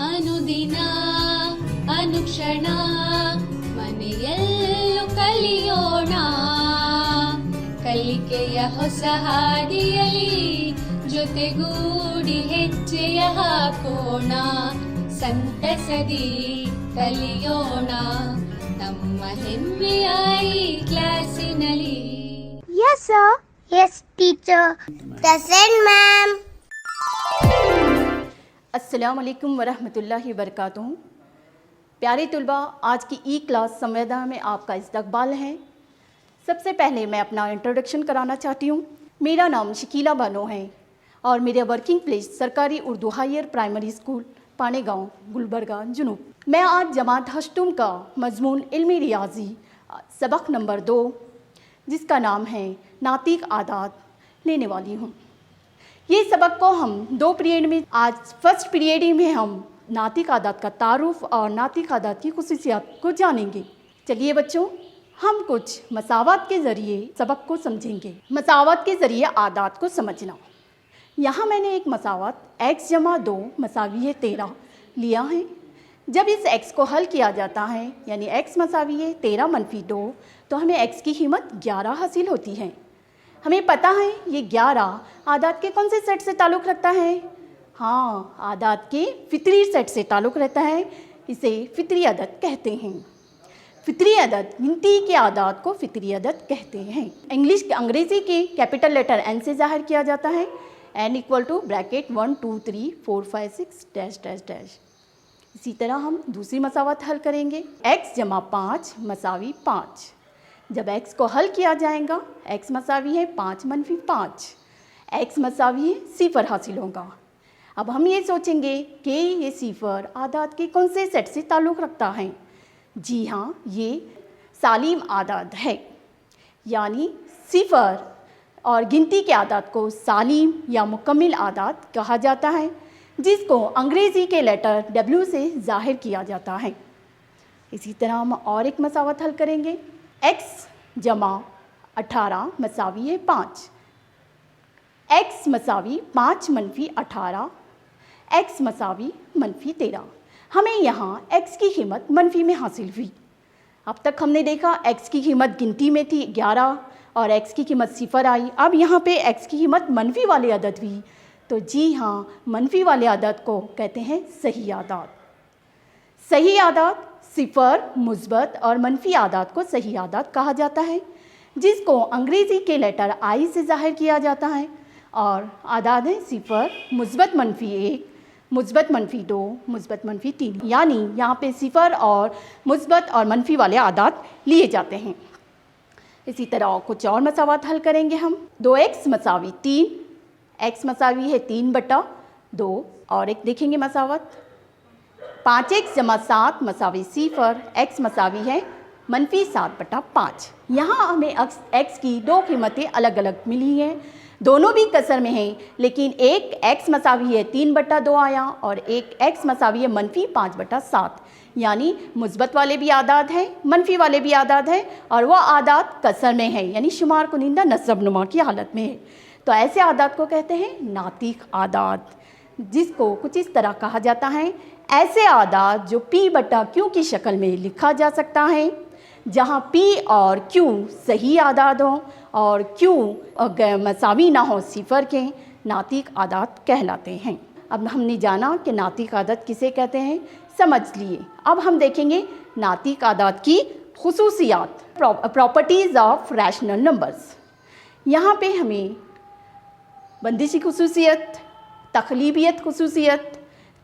ಅನುದಿನ ಅನುಕ್ಷಣ ಮನೆಯಲ್ಲೂ ಕಲಿಯೋಣ ಕಲಿಕೆಯ ಹೊಸ ಹಾದಿಯಲಿ ಜೊತೆಗೂಡಿ ಹೆಜ್ಜೆಯ ಹಾಕೋಣ ಸಂತಸದಿ ಕಲಿಯೋಣ ನಮ್ಮ ಹೆಮ್ಮೆಯ ಈ ಕ್ಲಾಸಿನಲ್ಲಿ. Yes, sir. Yes, teacher. Present, ma'am. अस्सलामुअलैकुम वरहमतुल्लाहि वबरकातुहू। प्यारे तुलबा, आज की ई क्लास संवेदना में आपका इस्तकबाल है। सबसे पहले मैं अपना इंट्रोडक्शन कराना चाहती हूँ। मेरा नाम शकीला बानो है और मेरा वर्किंग प्लेस सरकारी उर्दू हायर प्राइमरी स्कूल पाने गाँव गुलबर्गा जुनूब। मैं आज जमात हश्तुम का मजमून इल्मी रियाजी सबक नंबर 2 जिसका नाम है नातिक आदात लेने वाली हूँ। ये सबक को हम 2 पीरियड में, आज फर्स्ट पीरियड में हम नातिक आदात का तारुफ और नातिक आदात की खुसूसियात को जानेंगे। चलिए बच्चों, हम कुछ मसावत के ज़रिए सबक को समझेंगे। मसावत के ज़रिए आदात को समझना। यहाँ मैंने एक मसावत x जमा 2 मसावी है 13 लिया है। जब इस x को हल किया जाता है यानी x मसावी है 13 - 2 तो हमें x की कीमत 11 हासिल होती है। हमें पता है ये 11 आदात के कौन से सेट से ताल्लुक़ रखता है? हाँ, आदात के फितरी सेट से ताल्लुक़ रहता है। इसे फितरी अदद कहते हैं। फितरी अदद गिनती के आदात को फितरी अदद कहते हैं। अंग्रेज़ी के कैपिटल लेटर n से ज़ाहिर किया जाता है। n = bracket 1 2 3 4 5 6 dash dash dash. इसी तरह हम दूसरी मसावत हल करेंगे। x जमा 5 मसावी 5। जब x को हल किया जाएगा, x मसावी है 5 - 5, x मसावी है 0 हासिल होगा। अब हम ये सोचेंगे कि ये 0 आदात के कौन से सेट से ताल्लुक़ रखता है। जी हाँ, ये सालिम आदात है, यानी 0 और गिनती के आदात को सालिम या मुकम्मिल आदात कहा जाता है, जिसको अंग्रेज़ी के लेटर W से ज़ाहिर किया जाता है। इसी तरह हम और एक मसावत हल करेंगे। x जमा 18 मसावी है 5, x मसावी 5 - 18, x मसावी -13। हमें यहाँ x की कीमत मनफी में हासिल हुई। अब तक हमने देखा x की कीमत गिनती में थी 11 और x की कीमत 0 आई। अब यहाँ पे x की कीमत मनफी वाले अदद हुई, तो जी हाँ, मनफी वाले आदात को कहते हैं सही आदात। सही आदात 0, मुस्बत और मनफी आदात को सही आदात कहा जाता है, जिसको अंग्रेज़ी के लेटर I से ज़ाहिर किया जाता है। और आदात है 0, मुस्बत -1, मुस्बत -2, मुस्बत -3, यानी यहाँ पे 0 और मुस्बत और मनफी वाले आदात लिए जाते हैं। इसी तरह कुछ और मसावत हल करेंगे हम। 2x मसावी 3, x मसावी है 3/2 और एक देखेंगे मसावत 5x जमा 7 मसावी 0, x मसावी है -7/5। यहाँ हमें x की 2 कीमतें अलग अलग मिली हैं, दोनों भी कसर में हैं, लेकिन एक x मसावी है 3/2 आया और एक x मसावी है -5/7, यानी मुस्बत वाले भी आदात हैं, मनफी वाले भी आदात हैं और वह आदात कसर में है, यानी शुमार कुनिंदा नस्ब नुमा की हालत में है। तो ऐसे आदात को कहते हैं नातिक आदात, जिसको कुछ इस तरह कहा जाता है। ऐसे आदात जो p/q की शक्ल में लिखा जा सकता है, जहाँ p और q सही आदात हों और q मसावी ना हो 0 के, नातिक आदात कहलाते हैं। अब हमने जाना कि नातिक आदात किसे कहते हैं, समझ लिए। अब हम देखेंगे नातिक आदात की खुसूसियात, प्रॉपर्टीज़ ऑफ रैशनल नंबर्स। यहाँ पे हमें बंदिशी खुसूसियत, तखलीबियत खुसूसियत,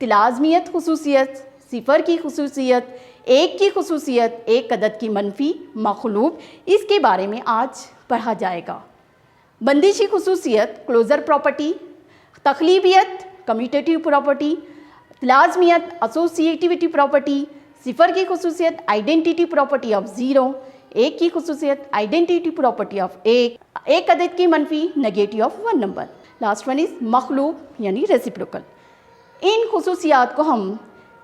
तिलाज़मियत खुसूसियत, 0 की खुसूसियत, 1 की खुसूसियत, एक अदद की मनफी मखलूब, इसके बारे में आज पढ़ा जाएगा। बंदिशी खुसूसियत क्लोज़र प्रॉपर्टी, तखलीबियत कम्यूटेटिव प्रॉपर्टी, तिलाज़मियत एसोसिएटिविटी प्रॉपर्टी, 0 की खुसूसियत आइडेंटिटी प्रॉपर्टी ऑफ 0, 1 की खुसूसियत आइडेंटिटी प्रॉपर्टी ऑफ 1, एक अदद की मनफी negative of 1 number. Last one is मखलूब यानी रेसिप्रोकल। इन खुसूसियात को हम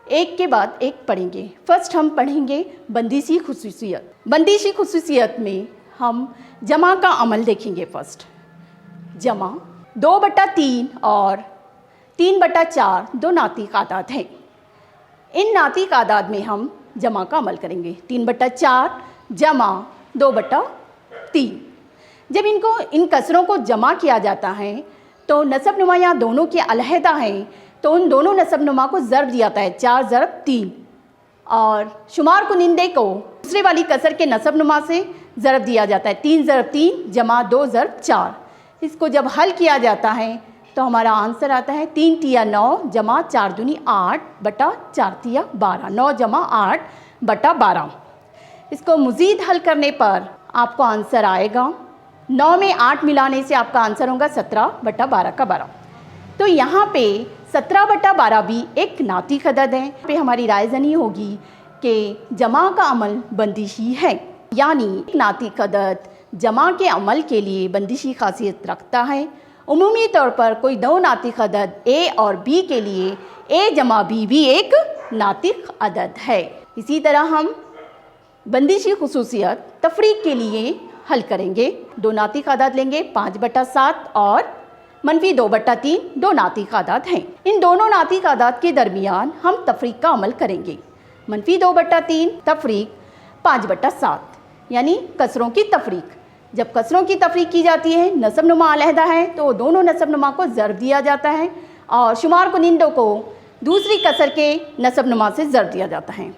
एक के बाद एक पढ़ेंगे। फर्स्ट हम पढ़ेंगे बंदिशी खुसूसियत। बंदिशी खुसूसियत में हम जमा का अमल देखेंगे। फर्स्ट जमा 2/3 और 3/4 दो नातिक आदात हैं। इन नातिक आदाद में हम जमा का अमल करेंगे। 3/4 जमा 2/3। जब इन कसरों को जमा किया जाता है तो नसब नुमा यहाँ दोनों के अलहदा हैं, तो उन दोनों नसब नुमा को ज़रब दिया जाता है 4 × 3, और शुमार कुनिंदे को दूसरे वाली कसर के नसब नुमा से ज़रब दिया जाता है 3 × 3 जमा 2 × 4। इसको जब हल किया जाता है तो हमारा आंसर आता है 3 × 9 जमा 4 दूनी 8 बटा 4 × 12, 9 जमा 8 बटा 12। इसको मज़ीद हल करने पर आपको आंसर आएगा 9 में 8 मिलाने से आपका आंसर होगा 17/12 का 12। तो यहाँ पे 17/12 भी एक नातिक अदद है। पे हमारी राय जनी होगी कि जमा का अमल बंदिशी है, यानी नातिक अदद जमा के अमल के लिए बंदिशी खासियत रखता है। उमूमी तौर पर कोई दो नातिक अदद ए और बी के लिए ए जमा बी भी एक नातिक अदद है। इसी तरह हम बंदिशी खुसूसियत तफरीक के लिए हल करेंगे। दो नातिक आदाद लेंगे 5/7 और -2/3, दो नातिक आदाद हैं। इन दोनों नातिक आदाद के दरमियान हम तफरीक का अमल करेंगे। -2/3 तफरीक 5/7, यानी कसरों की तफरीक। जब कसरों की तफरीक की जाती है, नसब नुमा अलहदा है, तो दोनों नसब नुमा को ज़रब दिया जाता है और शुमार कुनिंदों को दूसरी कसर के नसब नुमा से ज़रब दिया जाता है।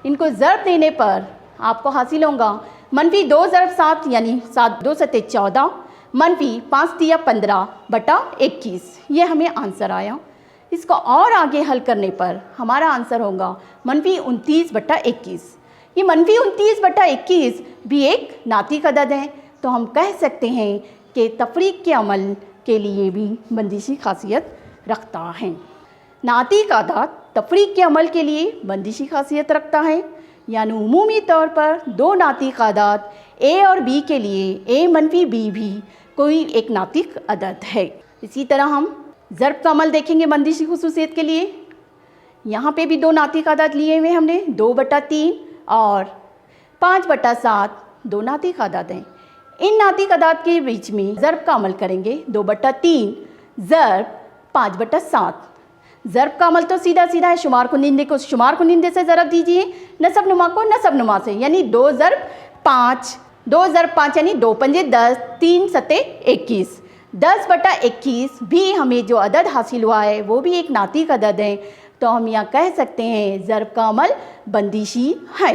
इनको ज़रब देने पर आपको हासिल होगा -2 × 7, यानी 7 2 7 14, -5 × 15/21। ये हमें आंसर आया। इसको और आगे हल करने पर हमारा आंसर होगा -29/21। ये -29/21 भी एक नातिक अदद है, तो हम कह सकते हैं कि तफरीक के अमल के लिए भी बंदिशी खासियत रखता है। नातिक आदाद तफरीक के अमल के लिए बंदिशी खासियत रखता है, यानी उमूमी तौर पर दो नातिक आदाद ए और बी के लिए ए - बी भी कोई एक नातिक अदद है। इसी तरह हम ज़रब का अमल देखेंगे बंदिशी खुसूसियत के लिए। यहाँ पे भी दो नातिक आदाद लिए हुए हमने 2/3 और 5/7, दो नातिक आदाद हैं। इन नातिक आदाद के बीच में ज़रब का अमल करेंगे 2/3 ज़रब 5/7। ज़रब का अमल तो सीधा सीधा है, शुमार कुनिंदे को शुमार कुनिंदे से ज़रब दीजिए, नसब नुमा को नसब नुमा से, यानी 2 × 5, 2 × 5 यानी 2 × 5 10, 3 × 7 21। 10/21 भी हमें जो अदद हासिल हुआ है वो भी एक नातिक अदद है, तो हम यहाँ कह सकते हैं ज़रब का अमल बंदिशी है।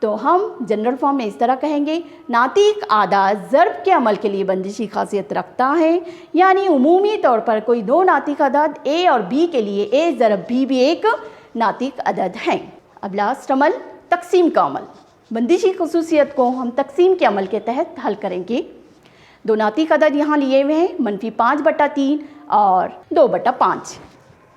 तो हम जनरल फॉर्म में इस तरह कहेंगे, नातिक आदाद ज़रब के अमल के लिए बंदिशी खासियत रखता है, यानी उमूमी तौर पर कोई दो नातिक आदाद ए और बी के लिए ए ज़रब बी भी एक नातिक अदद है। अब लास्ट अमल तकसीम का अमल। बंदिशी खुसूसियत को हम तकसीम के अमल के तहत हल करेंगे। दो नातिक अदद यहाँ लिए हुए हैं -5/3 और 2/5।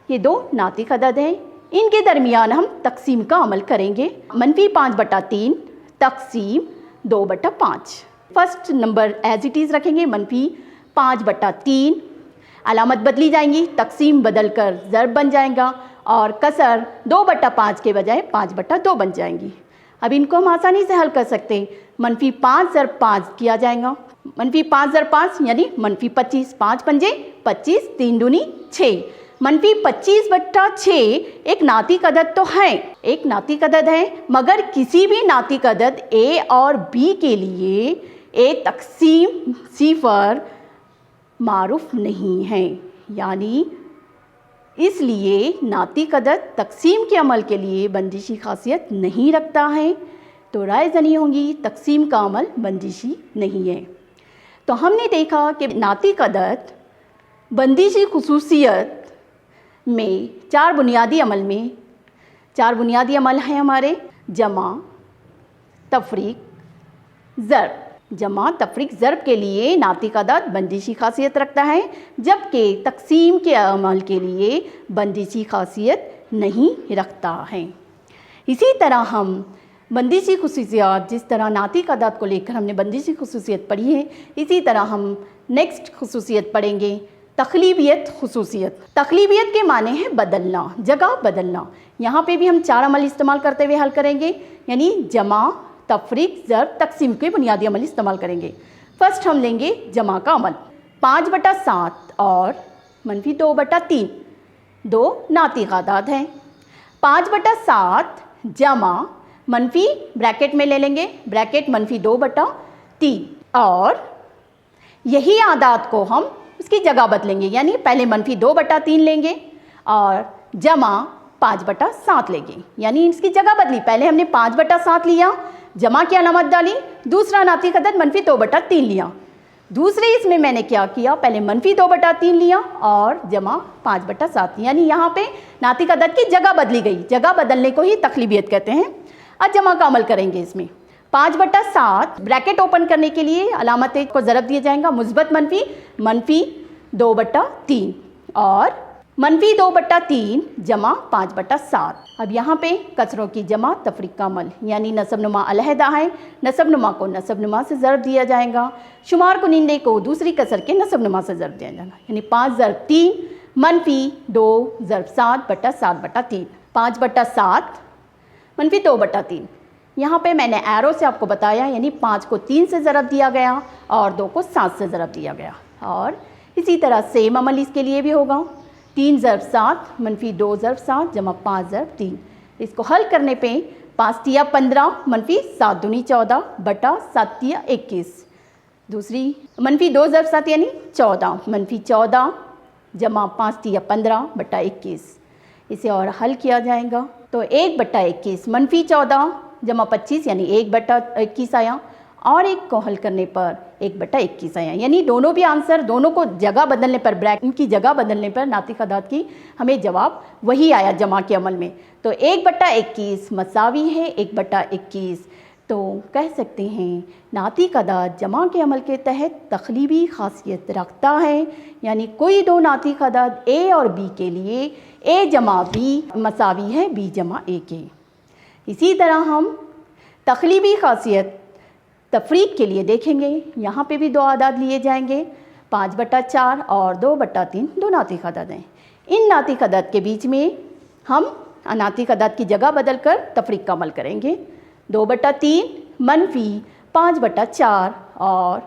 ये दो नातिक अदद हैं, इनके दरमियान हम तकसीम का अमल करेंगे। -5/3 तकसीम 2/5। First number as it is रखेंगे -5/3, अलामत बदली जाएंगी, तकसीम बदल कर ज़रब बन जाएगा और कसर 2/5 के बजाय 5/2 बन जाएंगी। अब इनको हम आसानी से हल कर सकते हैं। -5 × 5 किया जाएगा, -5 × 5 यानी -25, 5 × 5 = 25, 3 दूनी 6। -25/6 एक नातिक अदद तो है, एक नातिक अदद है, मगर किसी भी नातिक अदद ए और बी के लिए ए तकसीम सिफर मारूफ नहीं है, यानी इसलिए नातिक अदद तकसीम के अमल के लिए बंदिशी खासियत नहीं रखता है। तो राय जनी होंगी तकसीम का अमल बंदिशी नहीं है। तो हमने देखा कि नातिक अदद बंदिशी खुसूसियत में चार बुनियादी अमल हैं हमारे: जमा, तफरीक, ज़रब। जमा, तफरीक, ज़रब के लिए नातिक अदद बंदिशी खासियत रखता है, जबकि तकसीम के अमल के लिए बंदिशी खासियत नहीं रखता है। इसी तरह हम बंदिशी खुसूसियत, जिस तरह नातिक अदद को लेकर हमने बंदिशी खुसूसियत पढ़ी है, इसी तरह हम नेक्स्ट खुसूसियत पढ़ेंगे तकलीबियत खुसूसियत। तकलीबियत के माने हैं बदलना, जगह बदलना। यहाँ पे भी हम चार अमल इस्तेमाल करते हुए हल करेंगे, यानी जमा, तफरीक, ज़रब, तकसीम के बुनियादी अमल इस्तेमाल करेंगे। फर्स्ट हम लेंगे जमा का अमल। 5/7 और -2/3 दो नातिक आदाद हैं। 5/7 जमा मनफी ब्रैकेट में ले लेंगे, ब्रैकेट -2/3 और यही आदात को हम उसकी जगह बदलेंगे, यानी पहले -2/3 लेंगे और जमा 5/7 लेंगे, यानी इसकी जगह बदली। पहले हमने 5/7 लिया, जमा की अलामत डाली, दूसरा नातिक अदद -2/3 लिया। दूसरे इसमें मैंने क्या किया, पहले -2/3 लिया और जमा 5/7, यानी यहाँ पे नातिक अदद की जगह बदली गई। जगह बदलने को ही तकलीबियत कहते हैं। अब जमा का अमल करेंगे। इसमें 5/7 ब्रैकेट ओपन करने के लिए अलामत को ज़रब दिया जाएगा, मुस्बत -2/3 और -2/3 जमा 5/7। अब यहाँ पे कसरों की जमा तफरीक का अमल, यानी नसब नुमा अलहदा है, नसब नुमा को नसब नुमा से ज़रब दिया जाएगा, शुमार कुनिंदे को दूसरी कसर के नसब नुमा से ज़रब दिया जाएगा, यानी 5/3 -2/7/7/3 5/7 -2/3। यहाँ पे मैंने एरो से आपको बताया, यानी 5 को 3 से ज़रब दिया गया और 2 को 7 से ज़रब दिया गया। और इसी तरह सेम अमल इसके लिए भी होगा, 3/7 -2/7 जमा 5/3। इसको हल करने पे 5 15 -7 दूनी 14 बटा 7 21। दूसरी -2/7 यानी 14 -14 जमा 5 15 बटा 21। इसे और हल किया जाएगा तो 1/21 -14 जमा 25 यानी 1/21 आया, और एक को हल करने पर 1/21 आया, यानी दोनों भी आंसर, दोनों को जगह बदलने पर, ब्रैकेट की जगह बदलने पर नातिक अदाद की हमें जवाब वही आया जमा के अमल में। तो 1/21 मसावी है 1/21। तो कह सकते हैं नातिक अदाद जमा के अमल के तहत तखलीबी खासियत रखता है, यानी कोई दो नातिक अदाद ए और बी के लिए ए जमा बी मसावी है बी जमा ए के। इसी तरह हम तखलीबी खासियत तफरीक के लिए देखेंगे। यहाँ पे भी दो आदाद लिए जाएंगे, 5/4 और 2/3 दो नातिक अदाद हैं। इन नातिक अदाद के बीच में हम नातिक अदाद की जगह बदल कर तफरीक का अमल करेंगे। 2/3 -5/4 और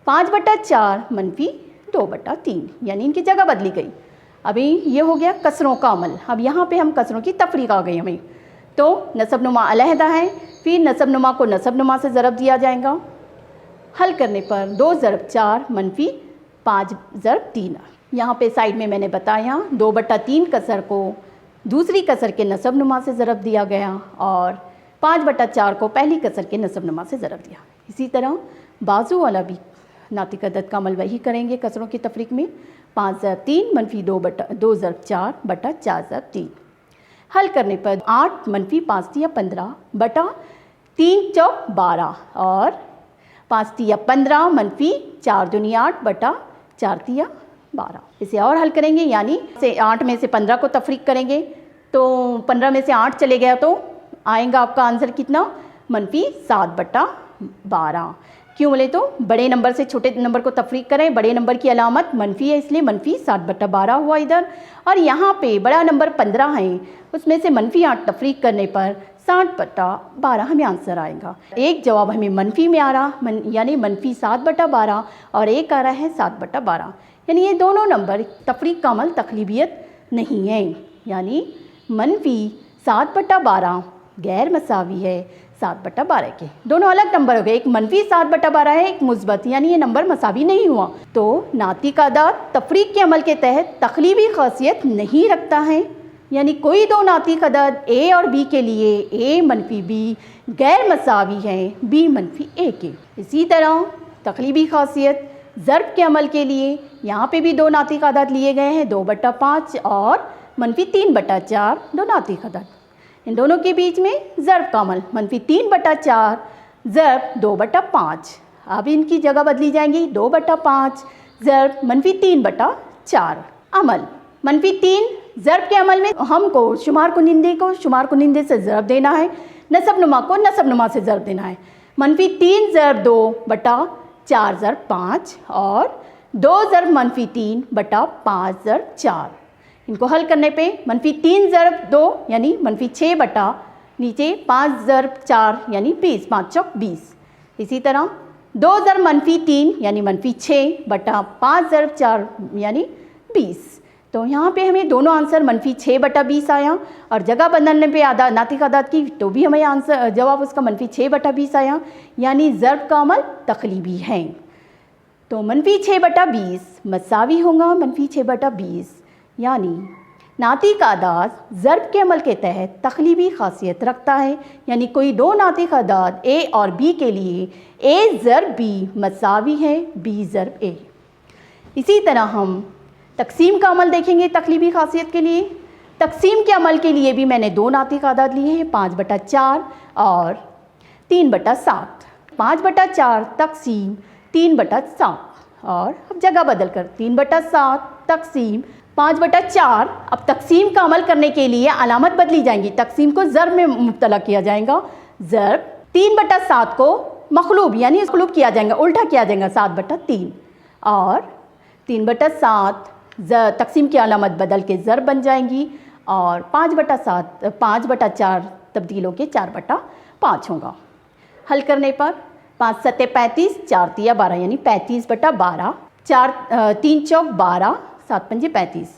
5/4 -2/3, यानी इनकी जगह बदली गई। अभी ये हो गया कसरों का अमल। अब यहाँ पे हम कसरों की तफरीक आ गई हमें। तो नसब नुमा अलहदा है, फिर नसब नुमा को नसब नुमा से ज़रब दिया जाएगा। हल करने पर 2/4 -5/3। यहाँ पे साइड में मैंने बताया 2/3 कसर को दूसरी कसर के नसब नुमा से ज़रब दिया गया और 5/4 को पहली कसर के नसब नुमा से ज़रब दिया। इसी तरह बाजू वाला भी नातिक अदद का अमल वही करेंगे कसरों की तफरीक में। 5/3 -2/4/4/3। हल करने पर 8 -5 15 बटा 3 चौक 12 और 5 15 -4 दूनी 8 बटा 4 12। इसे और हल करेंगे, यानी से 8 में से 15 को तफरीक करेंगे तो 15 में से 8 चले गया तो आएगा आपका आंसर कितना, -7/12। क्यों बोले तो बड़े नंबर से छोटे नंबर को तफरीक करें, बड़े नंबर की अलामत मनफी है इसलिए -7/12 हुआ इधर। और यहाँ पे बड़ा नंबर 15 है, उसमें से -8 तफरीक करने पर 7/12 हमें आंसर आएगा। एक जवाब हमें मनफी में आ रहा यानी -7/12 और एक आ रहा है 7/12, यानी ये दोनों नंबर तफरीक का अमल तकलीबियत नहीं है, यानी -7/12 गैर मसावी है 7/12 के। दोनों अलग नंबर हो गए, एक -7/12 है, एक मुस्बत, यानी ये नंबर मसावी नहीं हुआ। तो नातिक अदाद तफरीक के अमल के तहत तकलीबी खासियत नहीं रखता है, यानी कोई दो नातिक अदाद ए और बी के लिए ए -b गैर मसावी है b -a के। इसी तरह तकलीबी खासियत ज़र्ब के अमल के लिए यहाँ पे भी दो नातिक अदाद लिए गए हैं, 2/5 और -3/4 दो नातिक अदाद। इन दोनों के बीच में ज़र्ब का अमल -3/4 ज़र्ब 2/5। अब इनकी जगह बदली जाएंगी, 2/5 ज़र्ब -3/4। अमल -3 ज़र्ब के अमल में हमको शुमार कुनिंदे से ज़र्ब देना है, नसब नुमा को नसब नुमा से ज़र्ब देना है। -3 ज़र्ब 2/4 ज़र्ब 5 और 2 ज़र्ब -3/5 ज़र्ब 4। इनको हल करने पे -3 ज़र्ब 2 यानी -6 बटा नीचे 5 ज़र्ब 4 यानी 20, 5 चौक 20। इसी तरह 2 ज़र्ब -3 यानी -6 बटा 5 ज़र्ब 4 यानी 20। तो यहाँ पे हमें दोनों आंसर -6/20 आया, और जगह बदलने पे आधा नातिक आदाद की तो भी हमें आंसर जवाब उसका -6/20 आया, यानी ज़र्ब का अमल तक़लीबी है। तो -6/20 मसावी होगा -6/20, यानी नातिक आदाद ज़र्ब के अमल के तहत तक़लीबी ख़ासियत रखता है, यानी कोई दो नातिक आदाद ए और बी के लिए ए ज़र्ब बी मसावी है बी ज़र्ब ए। इसी तरह हम तक़सीम का अमल देखेंगे तक़लीबी ख़ासियत के लिए। तक़सीम के अमल के लिए भी मैंने दो नातिक आदाद लिए हैं, 5/4 और 3/7। 5/4 तक़सीम 3/7, और अब जगह बदल कर 3/7 तक़सीम 5/4। अब तक़सीम का अमल करने के लिए अलामत बदली जाएंगी, तक़सीम को ज़र्ब में मुब्तला किया जाएगा। ज़र्ब 3/7 को मखलूब यानी मखलूब किया जाएगा, उल्टा किया जाएगा 7/3, और 3/7 तक़सीम की अलामत बदल के ज़र्ब बन जाएंगी, और 5/4 तब्दील होकर 4/5 होगा। हल करने पर 5 सत्ते 35, 4 तिया 12, यानी 35/12, 3 चौक 12, 7 पंजे 35।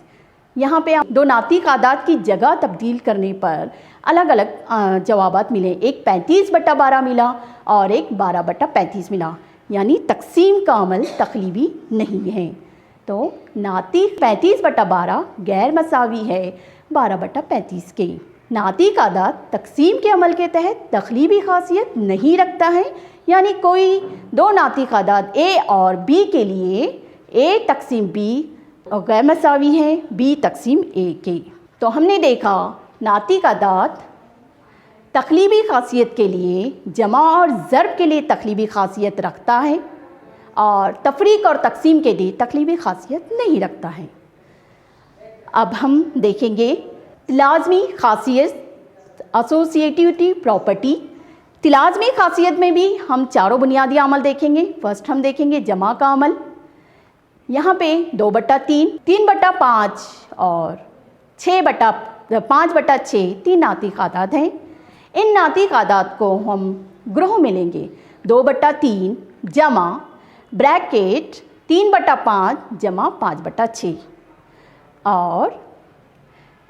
यहाँ पे आप दो नातिक आदाद की जगह तब्दील करने पर अलग अलग जवाबात मिले। एक 35/12 मिला और एक 12/35 मिला, यानी तक़सीम का अमल तक़लीबी नहीं है। तो नातिक 35/12 गैर मसावी है 12/35 के। नातिक आदाद तक़सीम के अमल के तहत तक़लीबी ख़ासियत नहीं रखता है, यानी कोई दो नातिक आदाद ए और बी के लिए ए तक़सीम बी और गैर मसावी है बी तक़सीम ए के। तो हमने देखा नातिक आदाद तक़लीबी ख़ासियत के लिए जमा और ज़र्ब के लिए तक़लीबी ख़ासियत रखता है, और तफ़रीक़ और तक़सीम के लिए तक़लीबी ख़ासियत नहीं रखता है। अब हम देखेंगे लाज़मी ख़ासियत एसोसिएटिव प्रॉपर्टी। लाज़मी ख़ासियत में भी हम चारों बुनियादी अमल देखेंगे। फ़र्स्ट हम देखेंगे जमा का अमल। यहाँ पे 2/3, 3/5 और 5/6 तीन नातिक आदाद हैं। इन नातिक आदाद को हम ग्रोह में लेंगे। 2/3 जमा ब्रैकेट 3/5 जमा 5/6, और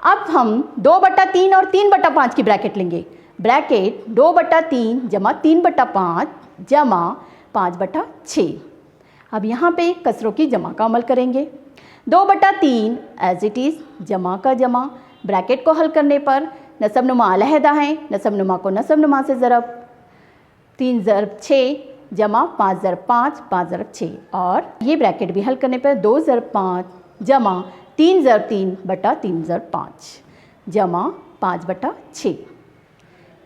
अब हम 2/3 और 3/5 की ब्रैकेट लेंगे। ब्रैकेट 2/3 जमा 3/5 जमा 5/6। अब यहाँ पे कसरों की जमा का अमल करेंगे। 2/3 एज इट इज़ जमा का जमा। ब्रैकेट को हल करने पर नसब नुमा अलहदा है, नसब नुमा को नसब नुमा से ज़रब 3 ज़रब 6 जमा 5 ज़रब 5, 5 ज़रब 6, और ये ब्रैकेट भी हल करने पर 2 ज़रब 5 जमा 3 ज़रब 3/3 ज़रब 5 जमा 5/6।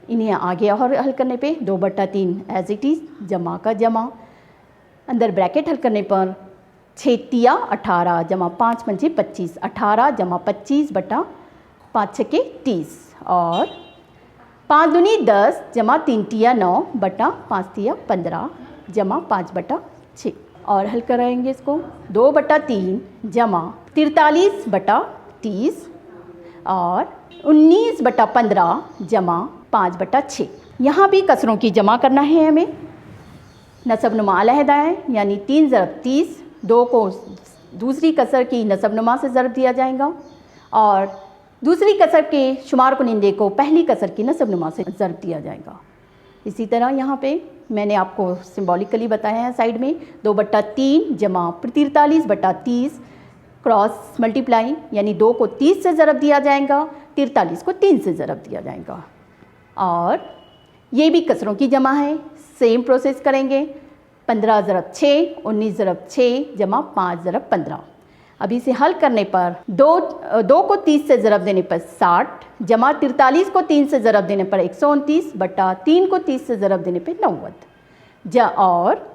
इन्हें आगे और हल करने पे 2/3 एज इट इज़ जमा का जमा। अंदर ब्रैकेट हल करने पर 6 तिया 18 जमा 5 पंजे 25, 18 जमा 25/5 छके 30, और 5 दूनी 10 जमा 3 तिया 9/5 तिया 15 जमा 5/6। और हल कराएंगे इसको। 2/3 जमा 43/30 और 19/15 जमा 5/6। यहाँ भी कसरों की जमा करना है हमें। नसब नुमा अलहदा है, यानी 3 ज़रब 30, 2 को दूसरी कसर की नसब नुमा से ज़रब दिया जाएगा, और दूसरी कसर के शुमार कुनिंदे को पहली कसर की नसब नुमा से ज़रब दिया जाएगा। इसी तरह यहाँ पे मैंने आपको सिंबॉलिकली बताया है साइड में। 2/3 जमा 43/30 क्रॉस मल्टीप्लाई, यानी 2 को 30 से ज़रब दिया जाएगा, 43 को 3 से ज़रब दिया जाएगा। और ये भी कसरों की जमा है, सेम प्रोसेस करेंगे। 15 ज़रब 6, 19 ज़रब 6 जमा 5 ज़रब 15। अब इसे हल करने पर 2 को 30 से ज़रब देने पर 60 जमा 43 को 3 से ज़रब देने पर 129 बटा 3 को 30 से ज़रब देने पर 90 और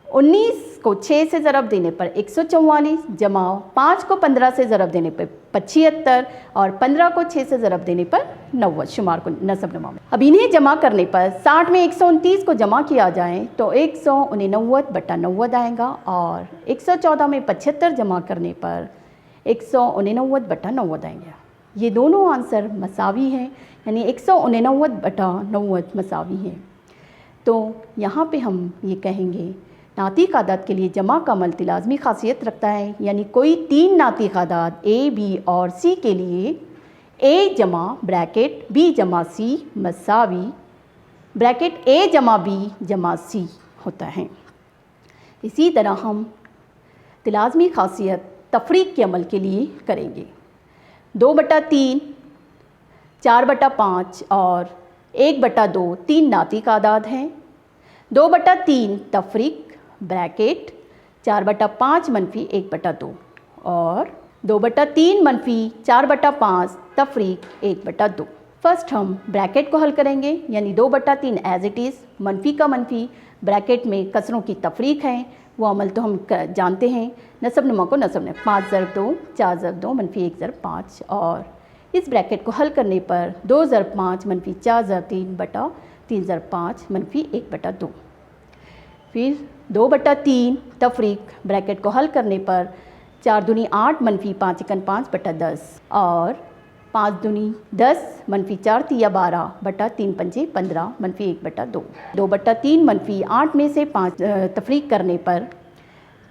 19 को 6 से ज़रब देने पर 144 जमा 5 को 15 से ज़रब देने पर 75 और 15 को 6 से ज़रब देने पर 90 शुमार को नसब नुमा में। अब इन्हें जमा करने पर 60 में 129 को जमा किया जाए तो 189/90 आएगा, और 114 में 75 जमा करने पर 189/90 आएंगे। ये दोनों आंसर मसावी हैं, यानी 189/90 मसावी हैं। तो यहाँ पे हम ये कहेंगे नातिक आदाद के लिए जमा का अमल लाज़मी खासियत रखता है, यानी कोई 3 नातिक आदाद A, B और C के लिए A जमा ब्रैकेट B जमा C मसावी ब्रैकेट A जमा B जमा C होता है। इसी तरह हम लाज़मी खासियत तफरीक के अमल के लिए करेंगे। 2/3, 4/5 और 1/2 3 नातिक आदाद हैं। 2/3 तफरीक ब्रैकेट 4/5 मनफी 1/2 और 2/3 मनफी 4/5 तफरीक 1/2। फर्स्ट हम ब्रैकेट को हल करेंगे, यानी 2/3 एज इट इज़, मनफी का मनफी, ब्रैकेट में कसरों की तफरीक है, वो अमल तो हम जानते हैं। नसब नुमा को नसब ने 5 ज़रब 2, 4 ज़रब 2 मनफी 1 ज़रब 5 और इस ब्रैकेट को हल करने पर 2 ज़रब 5 मनफी 4 ज़रब 3 बटा 3 ज़रब 5 मनफी 1/2। फिर 2/3 तफरीक ब्रैकेट को हल करने पर 4 दूनी 8 मनफी 5 एकन 5 बटा 10 और 5 दूनी 10 मनफी 4 तिया 12 बटा 3 पंजे 15 मनफी 1/2। 2/3 मनफी 8 में से 5 तफरीक करने पर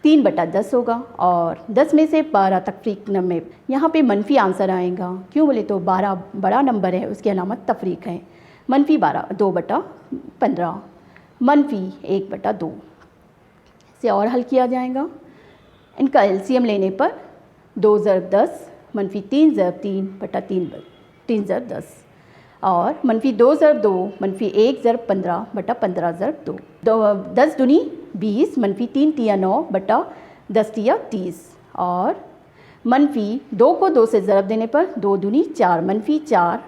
3/10 होगा और 10 में से 12 तफरीक में यहाँ पे मनफी आंसर आएगा। क्यों बोले तो 12 बड़ा नंबर है, उसकी अलामत तफरीक है। मनफी 12 2/15 मनफी 1/2 से और हल किया जाएगा। इनका एलसीएम लेने पर 2 ज़रब 10 मनफी 3 ज़रब 3 बटा 3 ज़रब 10 और मनफी 2 ज़रब 2 मनफी 1 ज़रब 15 बटा 15 ज़रब 2। 10 दूनी 20 मनफी 3 तिया 9 बटा 10 तिया 30 और मनफी 2 को 2 से ज़रब देने पर 2 दूनी 4 मनफी 4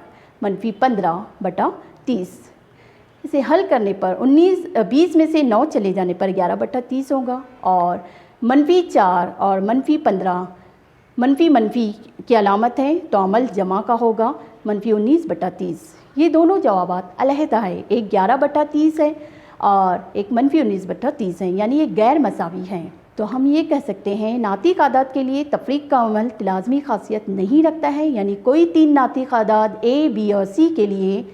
मनफी 15 बटा 30। इसे हल करने पर 20 में से 9 चले जाने पर 11/30 होगा और मनफी 4 और मनफी 15 मनफी की अलामत है, तो अमल जमा का होगा मनफी 19/30। ये दोनों जवाबात अलहदा है, एक 11/30 है और एक मनफी 19/30 है, यानी ये गैर मसावी हैं। तो हम ये कह सकते हैं नातिक आदाद के लिए तफरीक का अमल लाज़मी खासियत नहीं रखता है, यानी कोई 3 नातिक आदाद A, B और C के लिए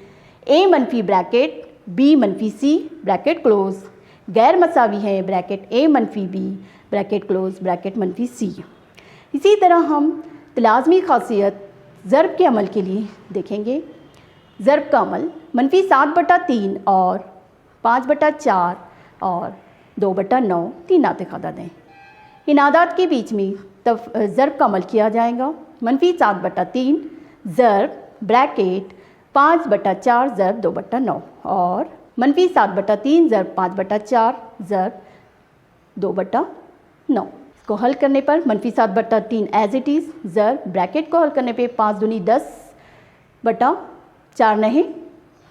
A मनफी ब्रैकेट B मनफी C ब्रैकेट क्लोज गैर मसावी है ब्रैकेट A मनफी B ब्रैकेट क्लोज ब्रैकेट मनफी C। इसी तरह हम लाज़मी खासियत ज़रब के अमल के लिए देखेंगे। ज़रब का अमल मनफी 7/3 और 5/4 और 2/9 3 नातिक आदाद हैं। इन आदाद के बीच में ज़रब का अमल किया जाएगा। मनफी 7/3 ज़रब ब्रैकेट 5/4 ज़रब 2/9 और मनफी 7/3 ज़रब 5/4 ज़रब 2/9। को हल करने पर मनफी 7/3 एज इट इज़, ज़रब ब्रैकेट को हल करने पे 5 दूनी 10 बटा 4 नहीं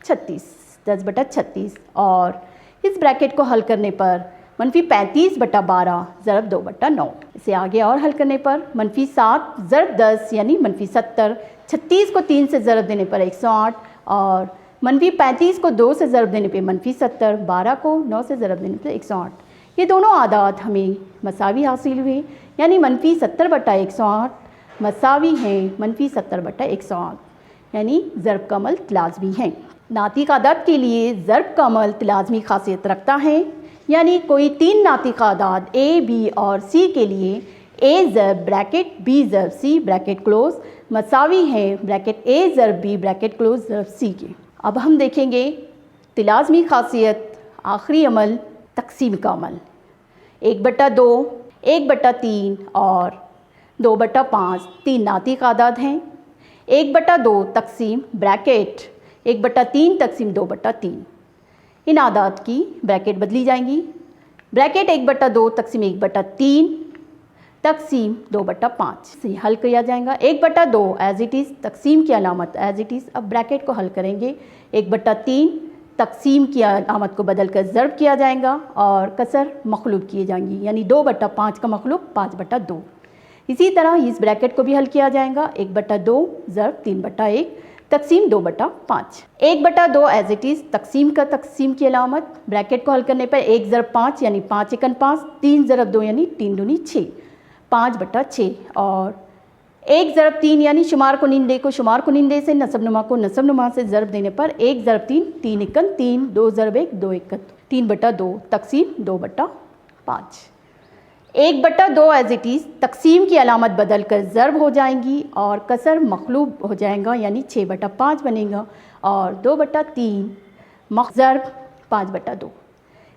36 10/36 और इस ब्रैकेट को हल करने पर मनफी 35/12 ज़रब 2/9। इसे आगे और हल करने पर मनफी 7 ज़रब 10 यानी मनफी 70, 36 को 3 से ज़रब देने पर 108 और मनफी 35 को 2 से ज़रब देने पर मनफी 70, 12 को 9 से ज़रब देने पर 108। ये दोनों आदाद हमें मसावी हासिल हुए, यानी मनफी 70/108 मसावी हैं मनफी 70/108, यानी ज़रब का अमल लाज़मी है। नातिक आदाद के लिए ज़रब का अमल लाज़मी खासियत रखता है, यानी कोई 3 नातिक आदाद A, B और C के लिए A ज़रब ब्रैकेट B ज़रब C ब्रैकेट क्लोज मसावी हैं ब्रैकेट A ज़रब B ब्रैकेट क्लोज ज़रब C के। अब हम देखेंगे लाज़मी खासियत आखिरी अमल तकसीम का अमल। 1/2, 1/3 और 2/5 3 नातिक आदाद हैं। 1/2 तकसीम ब्रैकेट 1/3 तकसीम 2/3। इन आदाद की ब्रैकेट बदली जाएंगी। ब्रैकेट 1/2 तकसीम 1/3 तकसीम 2/5 से हल किया जाएगा। 1/2 एज इट इज़, तकसीम की अलामत एज इट इज़। अब ब्रैकेट को हल करेंगे। 1/3 तकसीम की आमद को बदल कर ज़रब किया जाएगा और कसर मखलूब किए जाएंगी, यानी 2/5 का मखलूब 5/2। इसी तरह इस ब्रैकेट को भी हल किया जाएगा। 1/2 ज़रब 3/1 तकसीम 2/5। 1/2 एज इट इज़, तकसीम का तकसीम की अलामत। ब्रैकेट को हल करने पर 1 ज़रब 5 यानी 5 एकन 5, 3 ज़रब 2 यानी 3 दूनी 6 5/6 और 1 ज़रब 3 यानी शुमार कुनिंदे से नसब नुमा से ज़रब देने पर 1 ज़रब 3 3 एकन 3 2 ज़रब 1 2 एकन 3/2 तकसीम 2/5। 5। 1/2 एज इट इज़ तकसीम की अलामत बदल कर ज़र्ब हो जाएंगी और कसर मखलूब हो जाएगा, यानी 6/5 बनेगा। और 2/3 ज़र्ब 5/2।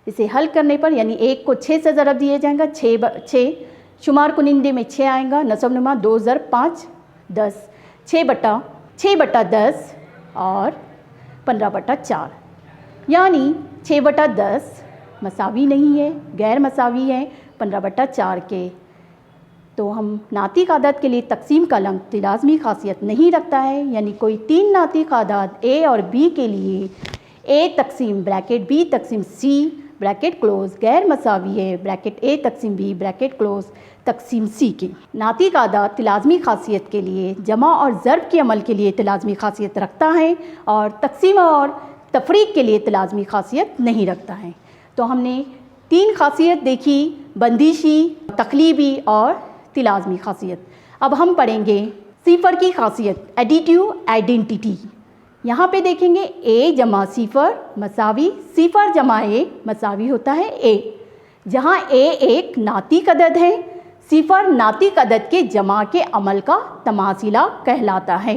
इसे हल करने पर यानी 1 को 6 से ज़रब दिया जाएगा, 6 शुमार कुनिंदे में 6 आएगा, नसब नुमा 2 ज़रब 5 10, 6/10 और 15/4, यानी 6/10 मसावी नहीं है, गैर मसावी है 15/4 के। तो हम नातिक आदाद के लिए तकसीम का लंग लाज़मी खासियत नहीं रखता है, यानी कोई 3 नातिक आदाद ए और बी के लिए ए तकसीम ब्रैकेट बी तकसीम सी ब्रैकेट क्लोज गैर मसावी है ब्रैकेट ए तकसीम बी ब्रैकेट क्लोज तकसीम सी के। नातिक आदाद लाज़मी खासियत के लिए जमा और ज़र्ब के अमल के लिए लाज़मी खासियत रखता है और तकसीम और तफरीक के लिए लाज़मी खासियत नहीं रखता है। तो हमने 3 खासियत देखी, बंदिशी, तकलीबी और लाज़मी खासियत। अब हम पढ़ेंगे सिफर की खासियत, एडिटिव आइडेंटिटी। यहाँ पे देखेंगे ए जमा सिफर मसावी, सिफर जमा ए मसावी होता है ए। जहाँ ए एक नातिक अदद है, सिफर नातिक अदद के जमा के अमल का तमासिला कहलाता है।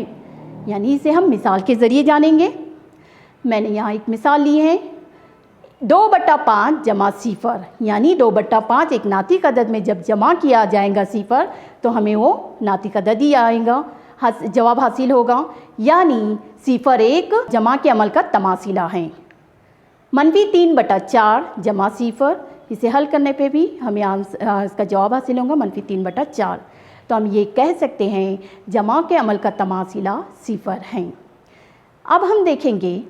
यानी इसे हम मिसाल के ज़रिए जानेंगे। मैंने यहाँ एक मिसाल ली है, 2/5 जमा सिफर, यानी 2/5 एक नातिक अदद में जब जमा किया जाएगा सिफर तो हमें वो नातिक अदद ही आएगा, जवाब हासिल होगा। यानी सिफर एक जमा के अमल का तमासिला है। -3/4 जमा सिफर, इसे हल करने पे भी हमें इसका जवाब हासिल होगा -3/4। तो हम ये कह सकते हैं जमा के अमल का तमासिला सिफर है। अब हम देखेंगे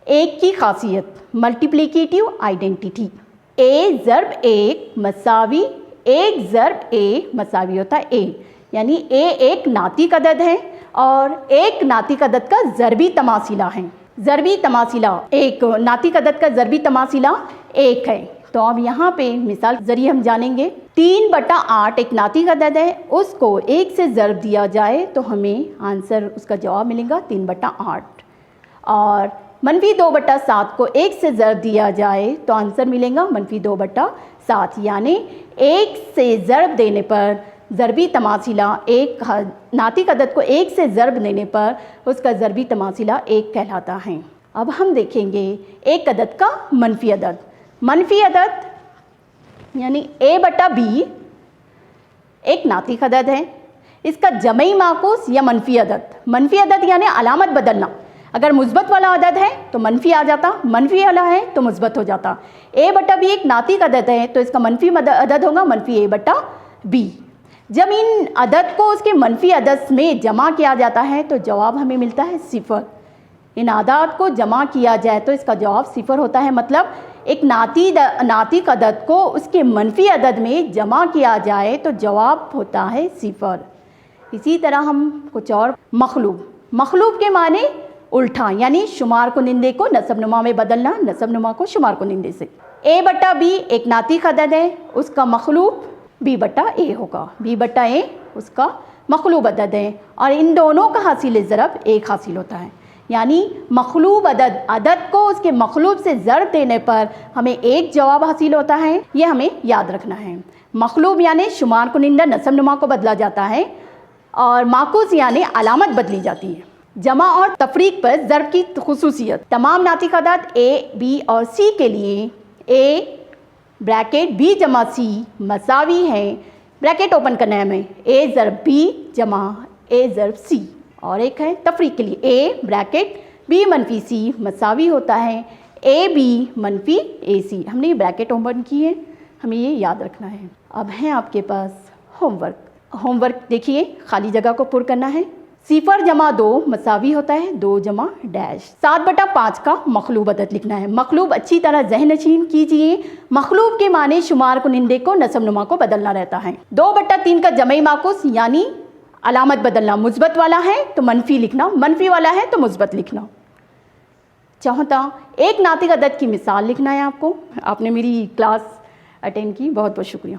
एक की खासियत, मल्टीप्लिकेटिव आइडेंटिटी। ए ज़र्ब एक मसावी, 1 ज़र्ब ए मसावी होता है ए, यानी ए एक नातिक अदद है और एक नातिक अदद का ज़रबी तमासिला है। ज़रबी तमासिला एक नातिक अदद का ज़रबी तमासिला 1 है। तो अब यहाँ पे मिसाल ज़रिए हम जानेंगे, 3/8 एक नातिक अदद है, उसको 1 से ज़रब दिया जाए तो हमें आंसर उसका जवाब मिलेगा 3/8। और -2/7 को 1 से ज़रब दिया जाए तो आंसर मिलेगा -2/7, यानी 1 से ज़रब देने पर ज़रबी तमासिला एक, नातिक अदद को 1 से ज़रब देने पर उसका ज़रबी तमासिला 1 कहलाता है। अब हम देखेंगे एक अदद का मनफी अदद। मनफी अदद यानी a/b एक नातिक अदद है, इसका जमई माकूस या मनफी अदद यानी अलामत बदलना। अगर मुस्बत वाला अदद है तो मनफी आ जाता, मनफी वाला है तो मुस्बत हो जाता। a/b एक नातिक अदद है तो इसका मनफी अदद होगा -a/b। जब इन अदद को उसके मनफी अदद में जमा किया जाता है तो जवाब हमें मिलता है सिफर। इन आदात को जमा किया जाए तो इसका जवाब सिफर होता है, मतलब एक नातिक अदद को उसके मनफी अदद में जमा किया जाए तो जवाब होता है सिफर। इसी तरह हम कुछ और, मखलूब के माने उल्टा, यानी शुमार कुनिंदे को नसब नुमा में बदलना, नसब नुमा को शुमार कुनिंदे से। a/b एक नातिक अदद है, उसका मखलूब b/a होगा, b/a उसका मखलूब अदद है और इन दोनों का हासिल ज़रब 1 हासिल होता है। यानी मखलूब अदद को उसके मखलूब से ज़रब देने पर हमें 1 जवाब हासिल होता है, ये हमें याद रखना है। मखलूब यानी शुमार कुनिंदा नसब नुमा को बदला जाता है और माकूस यानी अलामत बदली जाती है। जमा और तफरीक पर ज़रब की खुसूसियत, तमाम नातिक अदद ए, बी और सी के लिए ए ब्रैकेट बी जमा सी मसावी है, ब्रैकेट ओपन करना है हमें, ए ज़रब बी जमा ए ज़रब सी। और एक है तफरीक के लिए, ए ब्रैकेट बी मनफी सी मसावी होता है ए बी मनफी ए सी। हमने ये ब्रैकेट ओपन की है, हमें ये याद रखना है। अब है आपके पास होमवर्क देखिए, खाली जगह को पुर करना है। सिफर जमा 2 मसावी होता है 2 जमा डैश। 7/5 का मखलूब अदद लिखना है। मखलूब अच्छी तरह ज़हन नशीन कीजिए। मखलूब के माने शुमार कुनिंदे को नसब नुमा को बदलना रहता है। 2/3 का जमई माकूस यानी अलामत बदलना, मुस्बत वाला है तो मनफी लिखना, मनफी वाला है तो मुस्बत लिखना। चौथा, एक नातिक अदद की मिसाल लिखना है आपको। आपने मेरी क्लास अटेंड की, बहुत बहुत शुक्रिया।